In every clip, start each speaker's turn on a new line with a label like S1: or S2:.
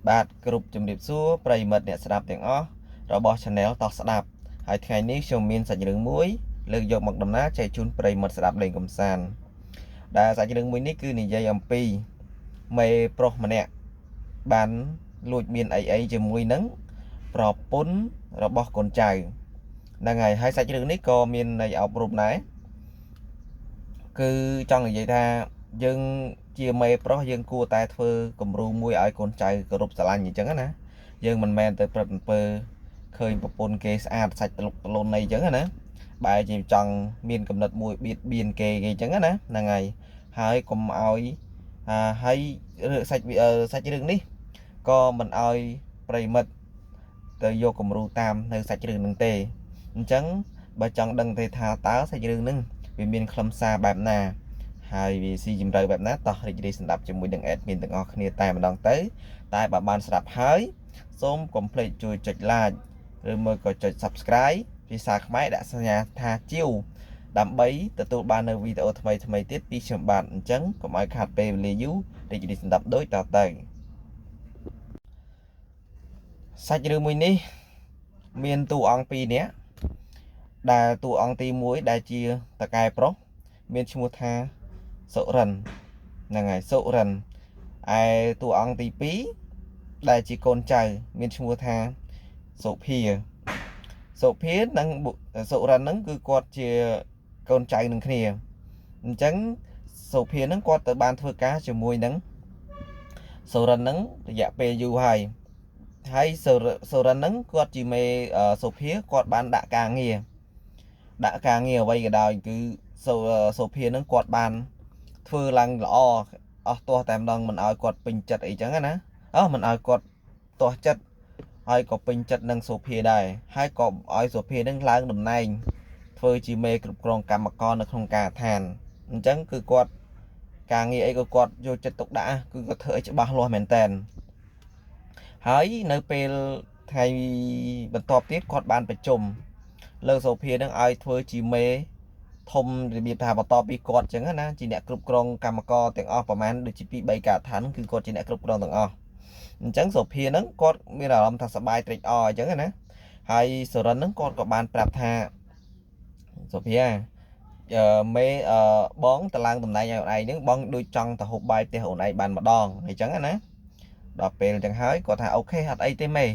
S1: បាទគ្រប់ជំរាបសួរប្រិយមិត្តអ្នកស្ដាប់ទាំងអស់របស់ Channel តោះស្ដាប់ហើយថ្ងៃនេះខ្ញុំមានសាច់រឿងមួយលើកយកមកដំណើរចែកជូនប្រិយមិត្តស្ដាប់លេងកម្សាន្តដែលសាច់រឿងមួយនេះគឺនិយាយអំពីមេប្រុសម្នាក់បានលួចមានអីជាមួយនឹងប្រពន្ធរបស់កូនចៅហ្នឹងហើយសាច់រឿងនេះក៏មានន័យអប់រំដែរគឺចង់និយាយថាយើងជាមេប្រុសយើងគួរតែធ្វើគំរូមួយឲ្យកូនចៅគោរពស្រឡាញ់អញ្ចឹងណាយើងមិនមែនទៅព្រឹកអំពើឃើញប្រពន្ធគេស្អាតសាច់ត្លុកត្លុនអីអញ្ចឹងណាបែរជាចង់មានកំណត់មួយបៀតបៀនគេអញ្ចឹងណាហ្នឹងហើយកុំឲ្យហើយសាច់រឿងនេះក៏មិនឲ្យប្រិមិត្តទៅយកគំរូតាមនៅសាច់រឿងនឹងទេអញ្ចឹងបើចង់ដឹងទេថាតើសាច់រឿងនឹងវាមានខ្លឹមសារបែបណាហើយវាស៊ីជម្រៅបែបណាតោះរីករាយស្ដាប់ជាមួយនឹង admin ទាំងអស់គ្នាតែម្ដងទៅតែបើបានស្ដាប់ហើយសូមកុំភ្លេចជួយចុច like ឬមួយក៏ចុច subscribe ភាសាខ្មែរដាក់សញ្ញាថាជាវដើម្បីទទួលបាននៅវីដេអូថ្មីទៀតពីខ្ញុំបាទអញ្ចឹងកុំឲ្យខាតពេលវេលាយូររីករាយស្ដាប់ដូចតទៅសាច់រឿងមួយនេះមានតួអង្គ2នាក់ដែលតួអង្គទី1ដែលជាតកែប្រុសមានឈ្មោះថាសុរិនហ្នឹងហើយសុរិនឯតួអង្គទី2ដែលជាកូនចៅមានឈ្មោះថាសុភានិងសុរិនហ្នឹងគឺគាត់ជាកូនចៅនឹងគ្នាអញ្ចឹងសុភាហ្នឹងគាត់ទៅបានធ្វើការជាមួយនឹងសុរិនហ្នឹងរយៈពេលយូរហើយសុរិនហ្នឹងគាត់ជាមេសុភាគាត់បានដាក់ការងារអ្វីក៏ដោយគឺសុភាហ្នឹងគាត់បានធ្វើឡើងល្អអស់ទាស់តែម្ដងមិនឲ្យគាត់ពេញចិត្តអីចឹងណាមិនឲ្យគាត់ទាស់ចិត្តហើយក៏ពេញចិត្តនឹងសុភាដែរហើយក៏ឲ្យសុភាហ្នឹងឡើងតំណែងធ្វើជាមេគ្រប់គ្រងកម្មករនៅក្នុងការដ្ឋានអញ្ចឹងគឺគាត់ការងារអីក៏គាត់យកចិត្តទុកដាក់គឺគាត់ធ្វើឲ្យច្បាស់លាស់មែនតើហើយនៅពេលថ្ងៃបន្ទាប់ទៀតគាត់បានប្រជុំលើសុភានឹងឲ្យធ្វើជាមេធំរបៀបថាបន្តពីគាត់អញ្ចឹងណាជាអ្នកគ្រប់គ្រងកម្មករទាំងអស់ប្រហែលដូចជា2 3ការដ្ឋានគឺគាត់ជាអ្នកគ្រប់គ្រងទាំងអស់អញ្ចឹងសុភានឹងគាត់មានអារម្មណ៍ថាសប្បាយត្រេកអរអញ្ចឹងណាហើយសុរិននឹងគាត់ក៏បានប្រាប់ថាសុភាមេបងតឡើងតំណែងឲ្យអូនឯងនឹងបងដូចចង់ទៅហូបបាយផ្ទះអូនឯងបានម្ដងអញ្ចឹងណាដល់ពេលអញ្ចឹងហើយគាត់ថាអូខេអត់អីទេមេ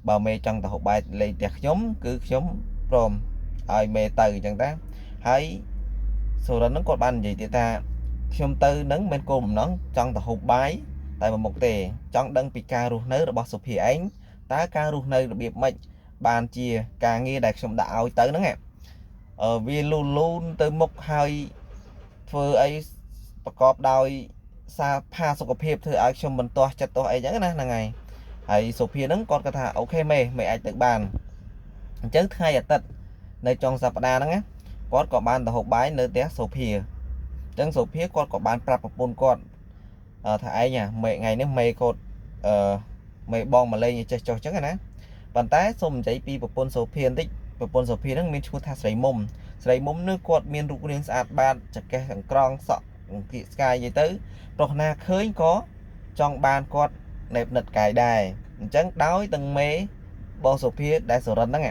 S1: បើមេចង់ទៅហូបបាយលេងផ្ទះខ្ញុំគឺខ្ញុំព្រមឲ្យមេទៅអញ្ចឹងតាហើយសុរិនហ្នឹងគាត់បាននិយាយទៀតថាខ្ញុំទៅនឹងមិនគោលបំណងចង់ទៅហូបបាយតែមួយមុខទេចង់ដឹងពីការរស់នៅរបស់សុភាឯងតើការរស់នៅរបៀបម៉េចបានជាការងារដែលខ្ញុំដាក់ឲ្យទៅហ្នឹងវាលូនទៅមុខហើយធ្វើអីប្រកបដោយសារផាសុខភាពធ្វើឲ្យខ្ញុំមិនទាស់ចិត្តទាស់អីចឹងណាហ្នឹងហើយសុភាហ្នឹងគាត់គាត់ថាអូខេមេអាចទៅបានអញ្ចឹងថ្ងៃអាទិត្យនៅចុងសប្តាហ៍ហ្នឹងណាគាត់ក៏បានទៅហូបបាយនៅផ្ទះសុភាអញ្ចឹងសុភាគាត់ក៏បានប្រាប់ប្រពន្ធគាត់ថាឯងមេថ្ងៃនេះមេគាត់មេបងមកលេងចេះចុះអញ្ចឹងណាប៉ុន្តែសូមនិយាយពីប្រពន្ធសុភាបន្តិចប្រពន្ធសុភាហ្នឹងមានឈ្មោះថាស្រីមុំនេះគាត់មានរូបរាងស្អាតបាតចង្កេះចង្ក្រង់សក់គៀកស្កាយនិយាយទៅប្រុសណាឃើញក៏ចង់បានគាត់ណែបនិតកាយដែរអញ្ចឹងដោយទាំងមេបងសុភាដែលសុរិនហ្នឹង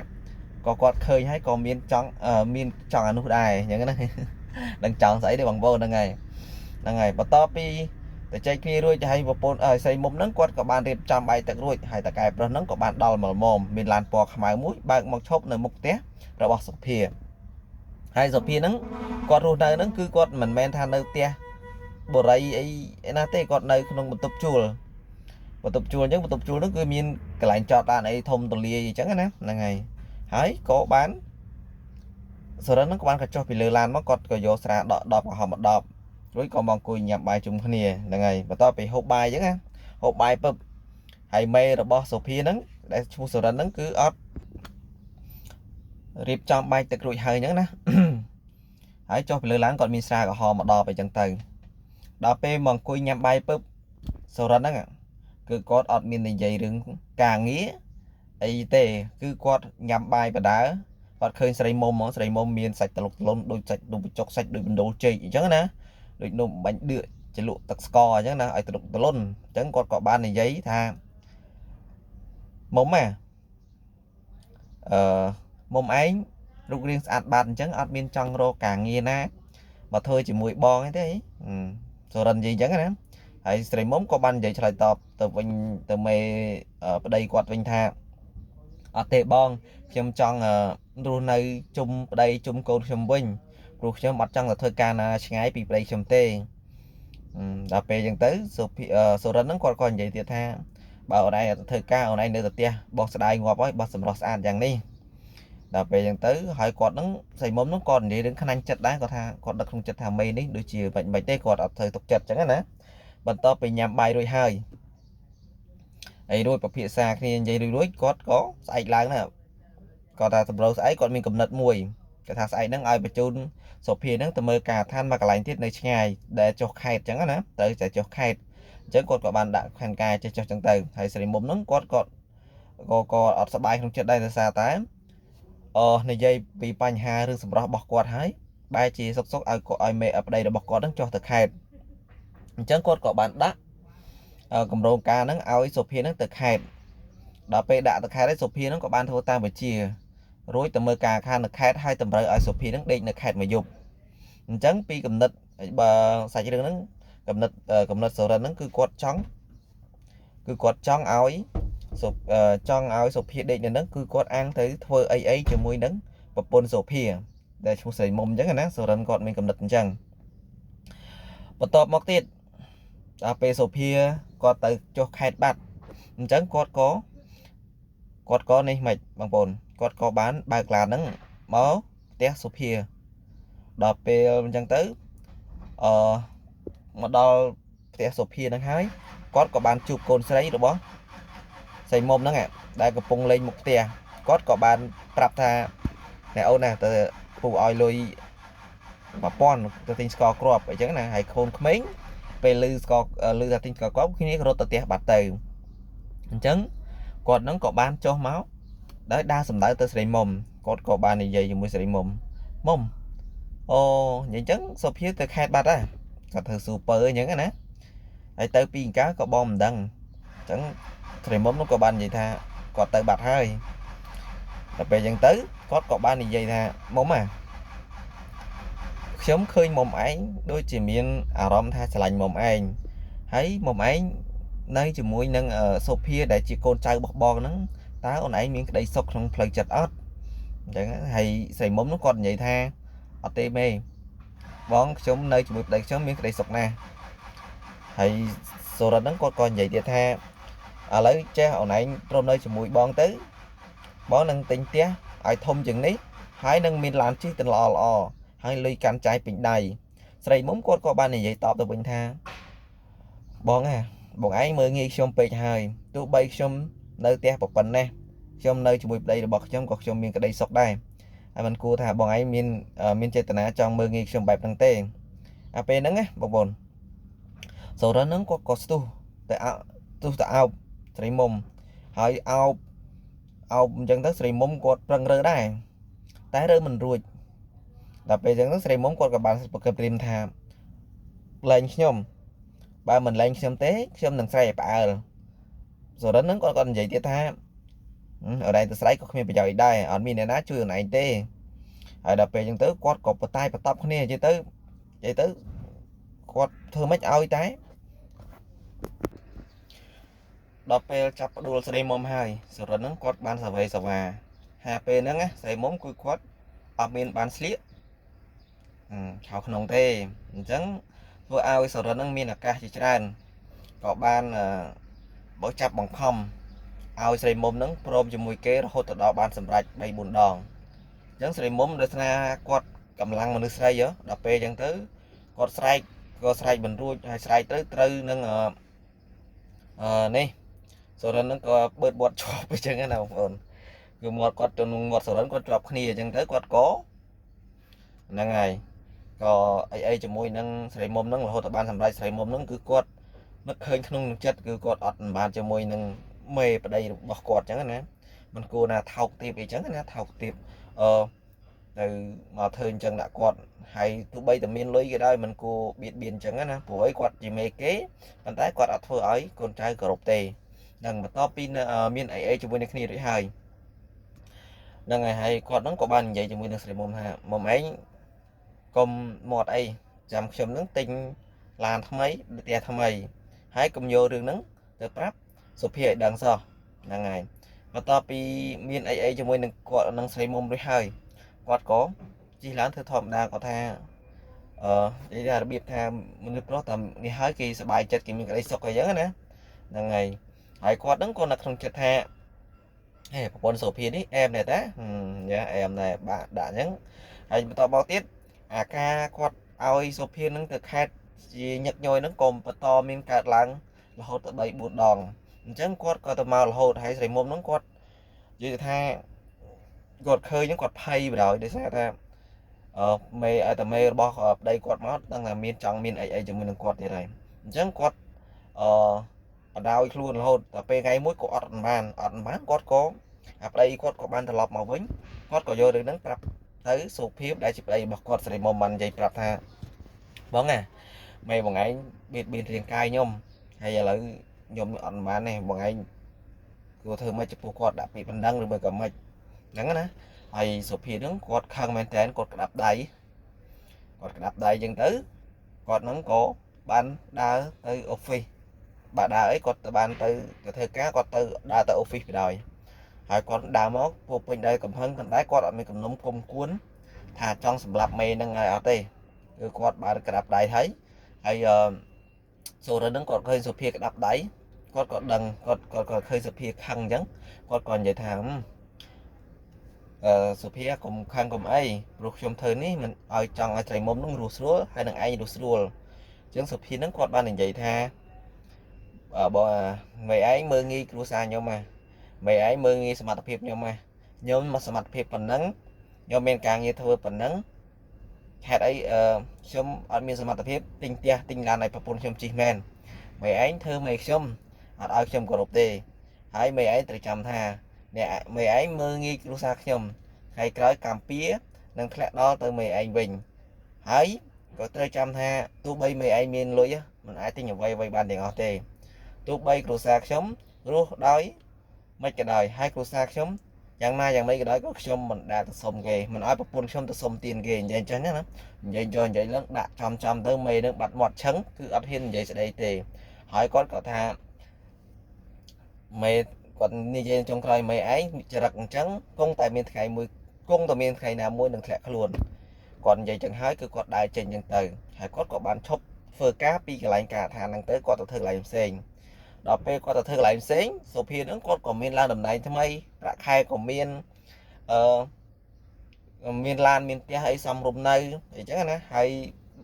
S1: ក៏គាត់ឃើញហើយក៏មានចង់អានោះដែរអញ្ចឹងណាដឹងចង់ស្អីទេបងប្អូនហ្នឹងហើយបន្ទាប់ពីតែចែកគ្នារួចទៅឲ្យប្រពន្ធស្រីមុំហ្នឹងគាត់ក៏បានរៀបចំបាយទឹករួចហើយតកែប្រុសហ្នឹងក៏បានដល់មកល្មមមានឡានពណ៌ខ្មៅមួយបើកមកឈប់នៅមុខផ្ទះរបស់សុភាហើយសុភាហ្នឹងគាត់រស់នៅហ្នឹងគឺគាត់មិនមែនថានៅផ្ទះបរិយអីណាទេគាត់នៅក្នុងបន្ទប់ជួលអញ្ចឹងបន្ទប់ជួលហ្នឹងគឺមានកន្លែងចតឡានអីធំទូលាយអញ្ចឹងណាហ្នឹងហើយក៏បានសុរិនហ្នឹងក៏បានក៏ចុះពីលើឡានមកគាត់ក៏យកស្រាដបកំហំមកដបរួចក៏មកអង្គុយញ៉ាំបាយជុំគ្នាហ្នឹងហើយបន្ទាប់ពីហូបបាយអញ្ចឹងណាហូបបាយពឹបហើយមេរបស់សុភាហ្នឹងដែលឈ្មោះសុរិនហ្នឹងគឺអត់រៀបចំបាយទឹករួចហើយអញ្ចឹងណាហើយចុះពីលើឡានគាត់មានស្រាកំហំមកដបអញ្ចឹងទៅដល់ពេលមកអង្គុយញ៉ាំបាយពឹបសុរិនហ្នឹងគឺគាត់អត់មាននិយាយរឿងការងារអីទេគឺគាត់ញ៉ាំបាយបដើគាត់ឃើញស្រីមុំមានសាច់ត្លុកត្លុនដូចសាច់នំបញ្ចុកសាច់ដូចបណ្ដូលចេកអញ្ចឹងណាដូចនំបាញ់ដឿកជ្រលក់ទឹកស្ករអញ្ចឹងណាឲ្យត្លុកត្លុនអញ្ចឹងគាត់ក៏បាននិយាយថា មុំមុំឯងរូបរាងស្អាតបាតអញ្ចឹងអត់មានចង់រកការងារណាមកធ្វើជាមួយបងទេសូរិននិយាយអញ្ចឹងណាហើយស្រីមុំក៏បាននិយាយឆ្លើយតបទៅវិញទៅមេប្តីគាត់វិញថាអត់ទេបងខ្ញុំចង់រស់នៅជុំប្តីជុំកូនខ្ញុំវិញព្រោះខ្ញុំអត់ចង់ទៅធ្វើការណាឆ្ងាយពីប្តីខ្ញុំទេដល់ពេលអញ្ចឹងទៅសូរិនហ្នឹងគាត់ក៏និយាយទៀតថាបើអូនឯងទៅធ្វើការអូនឯងនៅទៅផ្ទះបងស្ដាយងាប់ហើយបោះសម្រស់ស្អាតយ៉ាងនេះដល់ពេលអញ្ចឹងទៅហើយគាត់ហ្នឹងស្រីមុំហ្នឹងគាត់និយាយរឿងខ្នាញ់ចិត្តដែរគាត់ថាគាត់ដឹកក្នុងចិត្តថាមេនេះដូចជាមិនទេគាត់អត់ធ្វើទុកចិត្តអញ្ចឹងណាបន្ទាប់ពីញ៉ាំបាយរួចហើយហើយរួចពិភាក្សាគ្នានិយាយរួចគាត់ក៏ស្អែកឡើងណាគាត់ថាសម្រូវស្អែកគាត់មានកំណត់មួយគាត់ថាស្អែកហ្នឹងឲ្យបញ្ជូនសុភាហ្នឹងទៅមើលការឋានមកកន្លែងទៀតនៅឆ្ងាយដែលចុះខេតអញ្ចឹងណាទៅតែចុះខេតអញ្ចឹងគាត់ក៏បានដាក់ផែនការចេះចុះអញ្ចឹងទៅហើយស្រីមុំហ្នឹងគាត់ក៏អត់សប្បាយក្នុងចិត្តដែរដោយសារតែនិយាយពីបញ្ហារឿងសម្រស់របស់គាត់ហើយបែរជាសុកឲ្យមេប្តីរបស់គាត់ហ្នឹងចុះទៅខេតអញ្ចឹងគាត់ក៏បានដាក់គម្រោងការហ្នឹងឲ្យសុភាហ្នឹងទៅខេតដល់ពេលដាក់ទៅខេតហើយសុភាហ្នឹងក៏បានធ្វើតាមបញ្ជារួចទៅមើលការខាងនៅខេតហើយតម្រូវឲ្យសុភាហ្នឹងដេកនៅខេតមួយយប់អញ្ចឹងពីកំណត់បើសាច់រឿងហ្នឹងកំណត់សូរិនហ្នឹងគឺគាត់ចង់ឲ្យសុភាដេកនៅហ្នឹងគឺគាត់អាំងទៅធ្វើអីជាមួយនឹងប្រពន្ធសុភាដែលឈ្មោះស្រីមុំអញ្ចឹងណាសូរិនគាត់មានកំណត់អញ្ចឹងបន្ទាប់មកទៀតដល់ពេលសុភាគាត់ទៅចុះខេតបាត់អញ្ចឹងគាត់ក៏នេះមិនបងប្អូនគាត់ក៏បានបើកឡានហ្នឹងមកផ្ទះសុភាដល់ពេលអញ្ចឹងទៅមកដល់ផ្ទះសុភាហ្នឹងហើយគាត់ក៏បានជួបកូនស្រីរបស់ស្រីមុំហ្នឹងដែលកំពុងលេងមុខផ្ទះគាត់ក៏បានប្រាប់ថាអ្នកអូនណាទៅពូឲ្យលុយ1000ទៅទិញស្ករគ្រាប់អញ្ចឹងណាហើយកូនក្មេងពេលឮថាទិញស្ករគ្រាប់គ្នារត់ទៅផ្ទះបាត់ទៅអញ្ចឹងគាត់ហ្នឹងក៏បានចុះមកដោយដើរសម្ដៅទៅស្រីមុំគាត់ក៏បាននិយាយជាមួយស្រីមុំអូនិយាយអញ្ចឹងសុភាទៅខេតបាត់ហ่ะគាត់ធ្វើស៊ូពើអញ្ចឹងណាហើយទៅពីអង្ការក៏បងមិនដឹងអញ្ចឹងស្រីមុំនោះក៏បាននិយាយថាគាត់ទៅបាត់ហើយដល់ពេលអញ្ចឹងទៅគាត់ក៏បាននិយាយថាមុំខ្ញុំឃើញមុំឯងដូចជាមានអារម្មណ៍ថាស្រឡាញ់មុំឯងហើយមុំឯងនៅជាមួយនឹងសុភាដែលជាកូនចៅរបស់បងហ្នឹងតើអូនឯងមានក្តីសុខក្នុងផ្លូវចិត្តអត់អញ្ចឹងហើយស្រីមុំនោះគាត់និយាយថាអត់ទេមេបងខ្ញុំនៅជាមួយប្តីខ្ញុំមានក្តីសុខណាស់ហើយសូរិនហ្នឹងគាត់ក៏និយាយទៀតថាឥឡូវចេះអូនឯងព្រមនៅជាមួយបងទៅបងនឹងទិញផ្ទះឲ្យធំជាងនេះហើយនឹងមានឡានជិះទៅល្អហើយលុយកាន់ចាយពេញដៃស្រីមុំគាត់ក៏បាននិយាយតបទៅវិញថាបងឯងមើលងាយខ្ញុំពេកហើយទោះបីខ្ញុំនៅផ្ទះប្រពន្ធណាខ្ញុំនៅជាមួយប្តីរបស់ខ្ញុំក៏ខ្ញុំមានក្តីសុខដែរហើយមិនគួរថាបងឯងមានចេតនាចង់មើលងាយខ្ញុំបែបហ្នឹងទេពេលហ្នឹងណាបងប្អូនសូរិនហ្នឹងគាត់ក៏ស្ទុះទៅអោបស្រីមុំហើយអោបអញ្ចឹងទៅស្រីមុំគាត់ប្រឹងរើដែរតែរើមិនរួចដល់ពេលអញ្ចឹងទៅស្រីមុំគាត់ក៏បានប្រកបព្រាមថាលែងខ្ញុំបើមិនលែងខ្ញុំទេខ្ញុំនឹងស្រែកឲ្យផ្អើលសូរិនហ្នឹងគាត់និយាយទៀតថាអូនឯងទៅស្រែកក៏គ្មានប្រយោជន៍ដែរអត់មានអ្នកណាជួយអូនឯងទេហើយដល់ពេលអញ្ចឹងទៅគាត់ក៏បតាយបតប់គ្នានិយាយទៅគាត់ធ្វើម៉េចឲ្យតែដល់ពេលចាប់ផ្ដួលស្រីមុំហើយសូរិនហ្នឹងគាត់បានសវេសវាហើយពេលហ្នឹងស្រីមុំគឺគាត់អត់មានបានស្លៀកខោក្នុងទេអញ្ចឹងធ្វើឲ្យសូរិនហ្នឹងមានឱកាសជាច្រើនក៏បានបោះចាប់បង្ខំឲ្យស្រីមុំហ្នឹងព្រមជាមួយគេរហូតដល់បានសម្រេច 3-4 ដងអញ្ចឹងស្រីមុំដោយសារគាត់កម្លាំងមនុស្សស្រីដល់ពេលអញ្ចឹងទៅគាត់ស្រែកមិនរួចហើយស្រែកទៅត្រូវនឹងនេះសូរិនហ្នឹងក៏បឺតបត់ជាប់អញ្ចឹងណាបងប្អូនគឺមាត់គាត់ទៅនឹងមាត់សូរិនគាត់ជាប់គ្នាអញ្ចឹងទៅគាត់ក៏ហ្នឹងហើយក៏អីជាមួយនឹងស្រីមុំហ្នឹងរហូតដល់បានសម្រេចស្រីមុំហ្នឹងគឺគាត់នឹកឃើញក្នុងចិត្តគឺគាត់អត់បានជាមួយនឹងមេប្តីរបស់គាត់អញ្ចឹងណាមិនគួរណាថោកទាបអីចឹងណាថោកទាបទៅមកធ្វើអញ្ចឹងដាក់គាត់ហើយទោះបីតែមានលុយក៏ដោយមិនគួរបៀតបៀនអញ្ចឹងណាព្រោះអីគាត់ជាមេគេប៉ុន្តែគាត់អត់ធ្វើឲ្យកូនចៅគោរពទេ នឹងបន្ទាប់ពីមានអីជាមួយនឹងគ្នារួចហើយហ្នឹងហើយគាត់ហ្នឹងក៏បាននិយាយជាមួយនឹងស្រីមុំថាមុំឯងកុំមកអីចាំខ្ញុំហ្នឹងទិញឡានថ្មីផ្ទះថ្មីហើយកុំយករឿងហ្នឹងទៅប្រាប់សុភាឲ្យដឹងសោះហ្នឹងហើយបន្ទាប់ពីមានអីជាមួយនឹងគាត់នឹងស្រីមុំរួចហើយគាត់ក៏ជិះឡានធ្វើធម្មតាគាត់ថានិយាយថារបៀបថាមនុស្សប្រុសតែនេះហើយគេសប្បាយចិត្តគេមានក្តីសុខអីចឹងណាហ្នឹងហើយគាត់ហ្នឹងក៏នៅក្នុងចិត្តថាហេប្រពន្ធសុភានេះអែមដែរតាយ៉ាអែមដែរបាក់ដាក់អញ្ចឹងហើយបន្តមកទៀតអាការគាត់ឲ្យសុភានឹងទៅខេត្តជាញឹកញយហ្នឹងក៏បន្តមានកើតឡើងរហូតដល់3 4ដងអញ្ចឹងគាត់ក៏ទៅមករហូតហើយស្រីមុំហ្នឹងគាត់និយាយថាគាត់ឃើញហ្នឹងគាត់ភ័យបណ្ដោយដោយសារថាមេឲ្យតែមេរបស់ប្តីគាត់មកដឹងថាមានចង់មានអីជាមួយនឹងគាត់ទៀតហើយអញ្ចឹងគាត់បដ ாய் ខ្លួនរហូតដល់ពេលថ្ងៃមួយក៏អត់បានគាត់ក៏អាប្តីគាត់ក៏បានត្រឡប់មកវិញគាត់ក៏យករឿងហ្នឹងប្រាប់ទៅសុភាពដែលជាប្តីរបស់គាត់ស្រីមុំបាននិយាយប្រាប់ថាបងណាមេបងឯងបៀតបៀនរាងកាយខ្ញុំហើយឥឡូវខ្ញុំអត់បានទេបងឯងគួរធ្វើម៉េចចំពោះគាត់ដាក់ពាក្យបណ្ដឹងឬមួយក៏ម៉េចហ្នឹងណាហើយសុភាហ្នឹងគាត់ខឹងមែនតើគាត់ក្តាប់ដៃចឹងទៅគាត់ហ្នឹងក៏បានដើរទៅ office បាទដើរអីគាត់ទៅបានទៅធ្វើការគាត់ទៅដើរទៅ office បណ្ដោយហើយគាត់ដើរមកពោពេញដោយកំហឹងប៉ុន្តែគាត់អត់មានគំនុំគុំគួនថាចង់សម្លាប់មេហ្នឹងហើយអត់ទេគឺគាត់បានក្តាប់ដៃហើយសូរហ្នឹងគាត់ឃើញសុភាក្តាប់ដៃគាត់ក៏ដឹងគាត់ឃើញសុភាខឹងអញ្ចឹងគាត់ក៏និយាយថាសុភាកុំខឹងកុំអីព្រោះខ្ញុំធ្វើនេះមិនឲ្យចង់ឲ្យស្រីមុំហ្នឹងរស់ស្រួលហើយនឹងឯងរស់ស្រួលអញ្ចឹងសុភាហ្នឹងគាត់បាននិយាយថាបងមេឯងមើងងាយគ្រួសារខ្ញុំហ่ะមេឯងមើងងាយសមត្ថភាពខ្ញុំហ่ะខ្ញុំមកសមត្ថភាពប៉ុណ្ណឹងខ្ញុំមានការងារធ្វើប៉ុណ្ណឹងហេតុអីខ្ញុំអត់មានសមត្ថភាពទិញផ្ទះទិញឡានឲ្យប្រពន្ធខ្ញុំជិះមែនមេឯងធ្វើមេខ្ញុំអត់ឲ្យខ្ញុំគោរពទេហើយមេឯងត្រូវចាំថាអ្នកមេឯងមើងងាយគ្រួសារខ្ញុំថ្ងៃក្រោយកម្ពុជានឹងធ្លាក់ដល់ទៅមេឯងវិញហើយក៏ត្រូវចាំថាទោះបីមេឯងមានលុយមិនអាចទិញអ្វីបានទាំងអស់ទេទោះបីគ្រួសារខ្ញុំរស់ដោយមិនក៏ដោយហើយគ្រួសារខ្ញុំយ៉ាងណាយ៉ាងម៉េចក៏ដោយក៏ខ្ញុំមិនដែលទៅសុំគេមិនឲ្យប្រពន្ធខ្ញុំទៅសុំទានគេនិយាយអញ្ចឹងណានិយាយឡើងដាក់ចំទៅមេនឹងបាត់មាត់ឆឹងគឺអត់ហ៊ាននិយាយស្ដីទេហើយគាត់ក៏ថាមេគាត់និយាយចុងក្រោយមេឯងចរិតអញ្ចឹងគង់តែមានថ្ងៃណាមួយនឹងធ្លាក់ខ្លួនគាត់និយាយចឹងហើយគឺគាត់ដើរចេញចឹងទៅហើយគាត់ក៏បានឈប់ធ្វើការពីកន្លែងការឋានហ្នឹងទៅគាត់ទៅធ្វើកន្លែងផ្សេងដល់ពេលគាត់ទៅធ្វើកន្លែងផ្សេងសុភាហ្នឹងគាត់ក៏មានឡើងតំណែងថ្មីប្រាក់ខែក៏មានមានឡានមានផ្ទះអីសមរម្យនៅអញ្ចឹងណាហើយ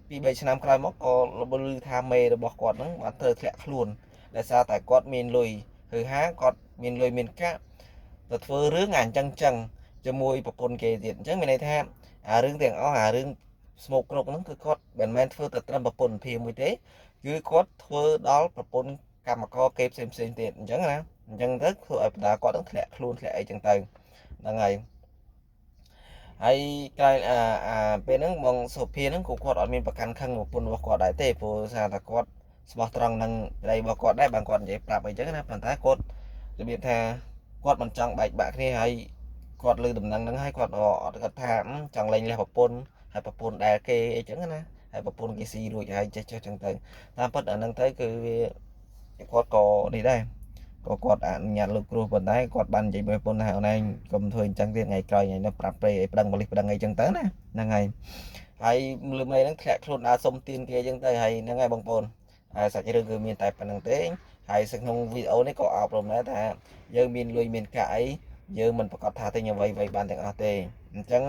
S1: ពី3ឆ្នាំក្រោយមកក៏ឮថាមេរបស់គាត់ហ្នឹងបានត្រូវធ្លាក់ខ្លួនដោយសារតែគាត់មានលុយគឺហាគាត់មានលុយមានកាក់ទៅធ្វើរឿងអញ្ចឹងជាមួយប្រពន្ធគេទៀតអញ្ចឹងមានន័យថាអារឿងទាំងអស់អារឿងស្មោកគ្រប់ហ្នឹងគឺគាត់មិនមែនធ្វើតែត្រឹមប្រពន្ធភាមួយទេគឺគាត់ធ្វើដល់ប្រពន្ធកម្មករគេផ្សេងទៀតអញ្ចឹងណាអញ្ចឹងទៅធ្វើឲ្យបណ្ដាគាត់នឹងធ្លាក់ខ្លួនធ្លាក់អីចឹងទៅហ្នឹងហើយក្រោយពេលហ្នឹងបងសុភាហ្នឹងក៏គាត់អត់មានប្រកាន់ខឹងប្រពន្ធរបស់គាត់ដែរទេព្រោះថាគាត់ស្មោះត្រង់នឹងប្តីរបស់គាត់ដែរបានគាត់និយាយប្រាប់អីចឹងណាប៉ុន្តែគាត់របៀបថាគាត់មិនចង់បែកបាក់គ្នាហើយគាត់លើដំណឹងហ្នឹងហើយគាត់អត់គាត់ថាចង់លែងលះប្រពន្ធហើយប្រពន្ធដែលគេអីចឹងណាហើយប្រពន្ធគេស៊ីរួចហើយចេះចឹងទៅតាមពិតអាហ្នឹងទៅគឺវាគាត់ក៏នេះដែរក៏គាត់អនុញ្ញាតលោកគ្រូប៉ុន្តែគាត់បាននិយាយvớiប្រពន្ធថាអូនឯងកុំធ្វើអញ្ចឹងទៀតថ្ងៃក្រោយថ្ងៃនេះប្រាប់ពេឲ្យប្តឹងប៉ូលីសប្តឹងអីចឹងទៅណាហ្នឹងហើយលើមេហ្នឹងធ្លាក់ខ្លួនដើរសុំទានគេអញ្ចឹងទៅហើយហ្នឹងហើយបងប្អូនហើយសាច់រឿងគឺមានតែប៉ុណ្្នឹងទេហើយក្នុងវីដេអូនេះក៏អប់រំដែរថាយើងមានលុយមានកាក់អីយើងមិនប្រកាសថាទិញអ្វីបានទាំងអស់ទេអញ្ចឹង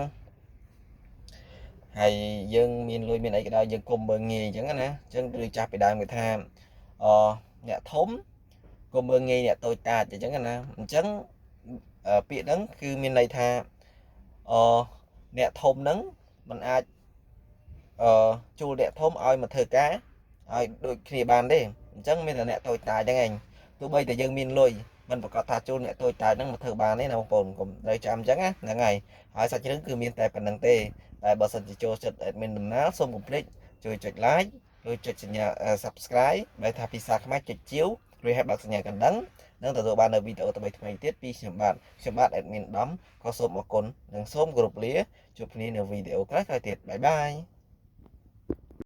S1: ហើយយើងមានលុយមានអីក៏ដោយយើងកុំមើងងាយអញ្ចឹងណាអញ្ចឹងគឺចាស់ពីដើមគេថាអ្នកធំកុំមើងងាយអ្នកតូចតាចអញ្ចឹងណាអញ្ចឹងពាក្យហ្នឹងគឺមានន័យថាអ្នកធំហ្នឹងមិនអាចជួលអ្នកធំឲ្យមកធ្វើការឲ្យដូចគ្នាបានទេអញ្ចឹងមានតែអ្នកតូចតាចហ្នឹងឯងទោះបីតែយើងមានលុយមិនប្រកាសថាជួលអ្នកតូចតាចហ្នឹងមកធ្វើបានទេណាបងប្អូនកុំត្រូវចាំអញ្ចឹងណាហ្នឹងហើយសាច់រឿងគឺមានតែប៉ុណ្្នឹងទេតែបើសិនជាចូលចិត្ត admin ដំណើរសូមកុំភ្លេចជួយចុច like ឬចុចសញ្ញា subscribe បែរថាភាសាខ្មែរចុចជាវ រួចហើយបើកសញ្ញាកណ្ដឹងនឹងទទួលបាននៅវីដេអូថ្មីៗទៀតពីខ្ញុំបាទ admin ដំក៏សូមអរគុណនិងសូមគោរពលាជួបគ្នានៅវីដេអូក្រោយៗទៀតបាយបាយ